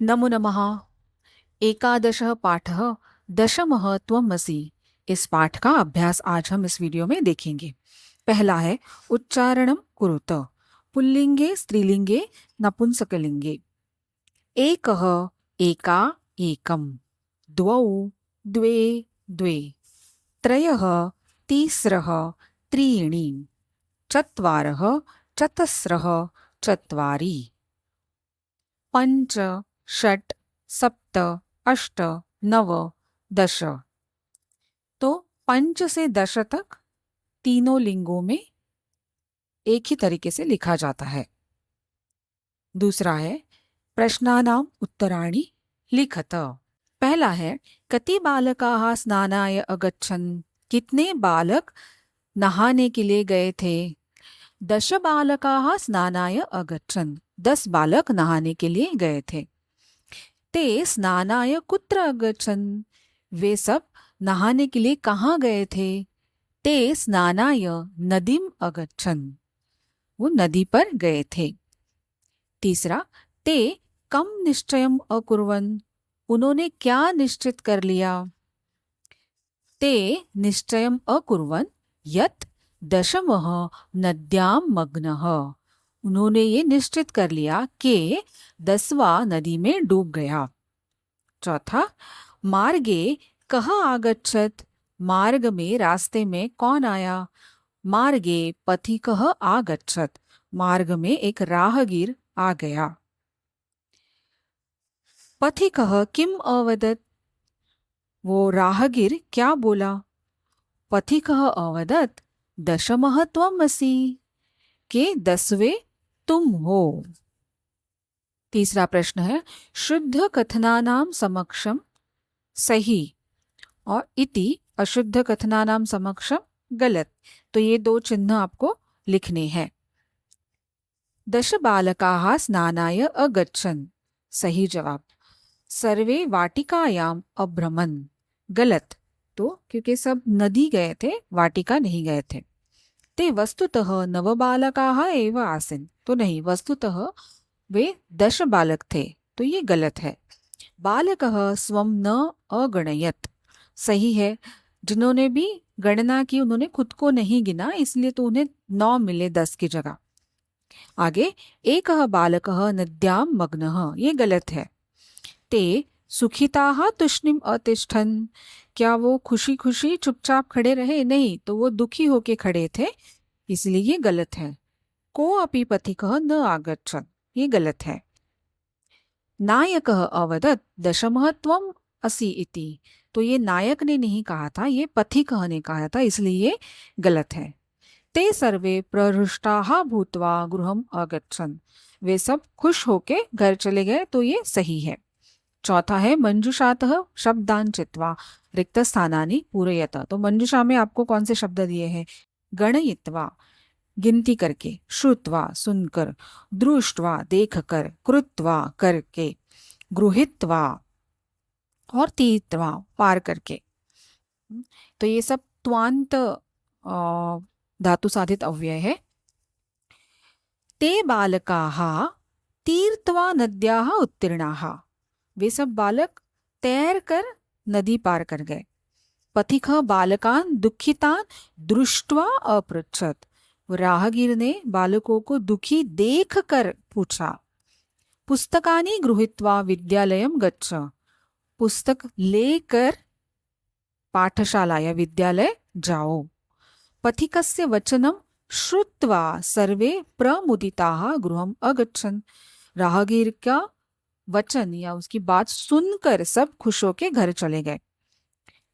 नमो नमः। एकादशः पाठः दशमः त्वमसि। इस पाठ का अभ्यास आज हम इस वीडियो में देखेंगे। पहला है उच्चारणम कुरुत। पुल्लिंगे, स्त्रीलिंगे, नपुंसकलिंगे। एकः, एका, एकम। द्वौ, द्वे, द्वे। त्रयः, तीस्रः, त्रीणि। चत्वारः, चतस्रः, चत्वारि। पंच, षट, सप्त, अष्ट, नव, दश। तो पंच से दश तक तीनों लिंगों में एक ही तरीके से लिखा जाता है। दूसरा है प्रश्नानाम उत्तराणि लिखत। पहला है कति बालकाः स्नानाय अगच्छन्। कितने बालक नहाने के लिए गए थे। दश बालकाः स्नानाय अगच्छन्। 10 बालक नहाने के लिए गए थे। ते स्नानाय कुत्र अगच्छन्। वे सब नहाने के लिए कहाँ गए थे। ते स्नानाय नदीम अगच्छन्। वो नदी पर गए थे। तीसरा, ते कम निश्चयम अकुर्वन्। उन्होंने क्या निश्चित कर लिया। ते निश्चयम अकुर्वन् यत् दशमः नद्यां मग्नः। उन्होंने ये निश्चित कर लिया कि 10वां नदी में डूब गया। चौथा, मार्गे कः आगच्छत्। मार्ग में, रास्ते में कौन आया। मार्गे पथिकः आगच्छत्। मार्ग में एक राहगीर आ गया। पथिकः किम अवदत्। वो राहगीर क्या बोला। पथिकः अवदत् दशमः त्वमसि। के 10वें तुम हो। तीसरा प्रश्न है शुद्ध कथनानाम समक्षम सही और इति अशुद्ध कथनानाम समक्षम गलत। तो ये 2 चिन्ह आपको लिखने हैं। दश बालकाः स्नानाय अगच्छन्। सही जवाब। सर्वे वाटिकायाम अभ्रमन्। गलत। तो क्योंकि सब नदी गए थे, वाटिका नहीं गए थे। ते वस्तुतः नवबालकाः एव आसन्। तो नहीं, वस्तुतः वे 10 बालक थे। तो ये गलत है। बालकः स्वं न अगणयत्। सही है। जिन्होंने भी गणना की उन्होंने खुद को नहीं गिना, इसलिए तो उन्हें 9 मिले 10 की जगह। आगे, एकः बालकः नद्यां मग्नः। ये गलत है। ते सुखिताः तुष्णिम अतिष्ठन्। क्या वो खुशी खुशी चुपचाप खड़े रहे। नहीं, तो वो दुखी होके खड़े थे, इसलिए ये गलत है। को अपि पथिकः न आगच्छत्। ये गलत है। नायकः अवदत् दशमः त्वम् असि इति। तो ये नायक ने नहीं कहा था, ये पथिकः ने कहा था, इसलिए ये गलत है। ते सर्वे प्रहृष्टाः भूत्वा गृहम् अगच्छन्। वे सब खुश होके घर चले गए, तो ये सही है। चौथा है मंजुषातः शब्दान् चित्वा रिक्त स्थानानि पूरयत। तो मंजुषा में आपको कौन से शब्द दिए हैं। गणयित्वा गिनती करके, श्रुत्वा सुनकर, दृष्ट्वा देखकर, कृत्वा करके, गृहीत्वा और तीर्त्वा पार करके। तो ये सब त्वांत धातु साधित अव्यय है। ते बालकाः तीर्त्वा नद्याः उत्तीर्णाः। वे सब बालक तैर कर नदी पार कर गए। पथिकः बालकान् दुःखितान् दृष्ट्वा अपृच्छत्। राहगीर ने बालकों को दुखी देख कर पूछा। पुस्तकानि गृहीत्वा विद्यालयं गच्छ। पुस्तक लेकर पाठशाला या विद्यालय जाओ। पथिकस्य वचनं श्रुत्वा सर्वे प्रमुदिताः गृहम् अगच्छन्। राहगीर का वचन या उसकी बात सुनकर सब खुश होके घर चले गए।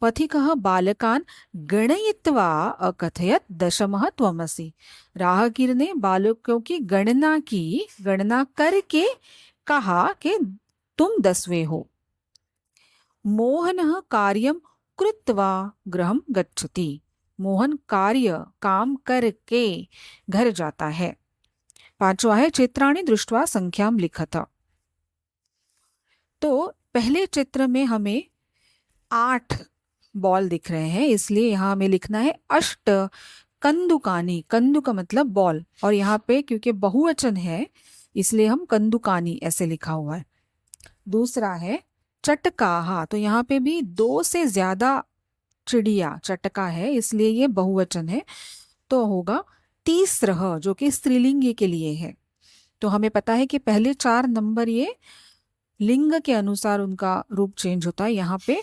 पथिकः बालकान् गणयित्वा अकथयत् दशमः त्वमसि। राहगीर ने बालकों की गणना की, गणना करके कहा कि तुम 10वें हो। मोहनः कार्यं कृत्वा गृहं गच्छति। मोहन कार्य, काम करके घर जाता है। पांचवा है चित्राणि दृष्ट्वा संख्यां लिखत। तो पहले चित्र में हमें 8 बॉल दिख रहे हैं, इसलिए यहाँ हमें लिखना है अष्ट कंदुकानी। कंदुक मतलब बॉल, और यहाँ पे क्योंकि बहुवचन है इसलिए हम कंदुकानी ऐसे लिखा हुआ है। दूसरा है चटकाहा, तो यहाँ पे भी 2 से ज्यादा चिड़िया, चटका है इसलिए ये बहुवचन है, तो होगा तीसरह जो कि स्त्रीलिंग के लिए है। तो हमें पता है कि पहले 4 नंबर ये लिंग के अनुसार उनका रूप चेंज होता है। यहाँ पे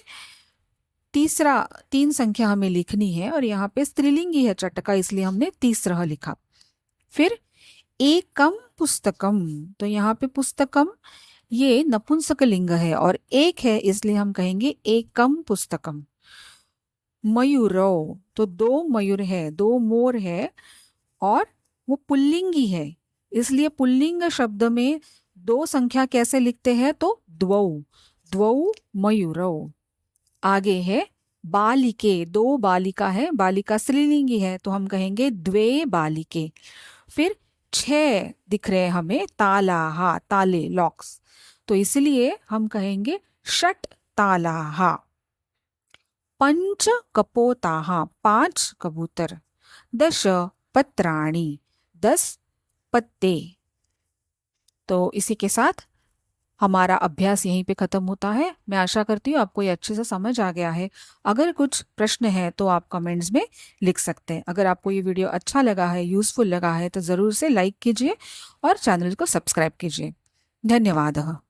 तीसरा 3 संख्या हमें लिखनी है और यहाँ पे स्त्रीलिंगी है चटका, इसलिए हमने तीसरह लिखा। फिर एकम पुस्तकम, तो यहाँ पे पुस्तकम ये नपुंसक लिंग है और एक है इसलिए हम कहेंगे एकम पुस्तकम। मयूरो, तो 2 मयूर है, 2 मोर है और वो पुल्लिंगी है, इसलिए पुल्लिंग शब्द में 2 संख्या कैसे लिखते हैं, तो द्वौ, द्वौ मयूरो। आगे है बालिके, 2 बालिका है, बालिका स्त्रीलिंगी है तो हम कहेंगे द्वे बालिके। फिर 6 दिख रहे हैं हमें तालाहा, ताले लॉक्स, तो इसलिए हम कहेंगे षट तालाहा। पंच कपोताहा, 5 कबूतर। दश पत्राणी, 10 पत्ते। तो इसी के साथ हमारा अभ्यास यहीं पे खत्म होता है। मैं आशा करती हूँ आपको ये अच्छे से समझ आ गया है। अगर कुछ प्रश्न है तो आप कमेंट्स में लिख सकते हैं। अगर आपको ये वीडियो अच्छा लगा है, यूजफुल लगा है, तो ज़रूर से लाइक कीजिए और चैनल को सब्सक्राइब कीजिए। धन्यवाद।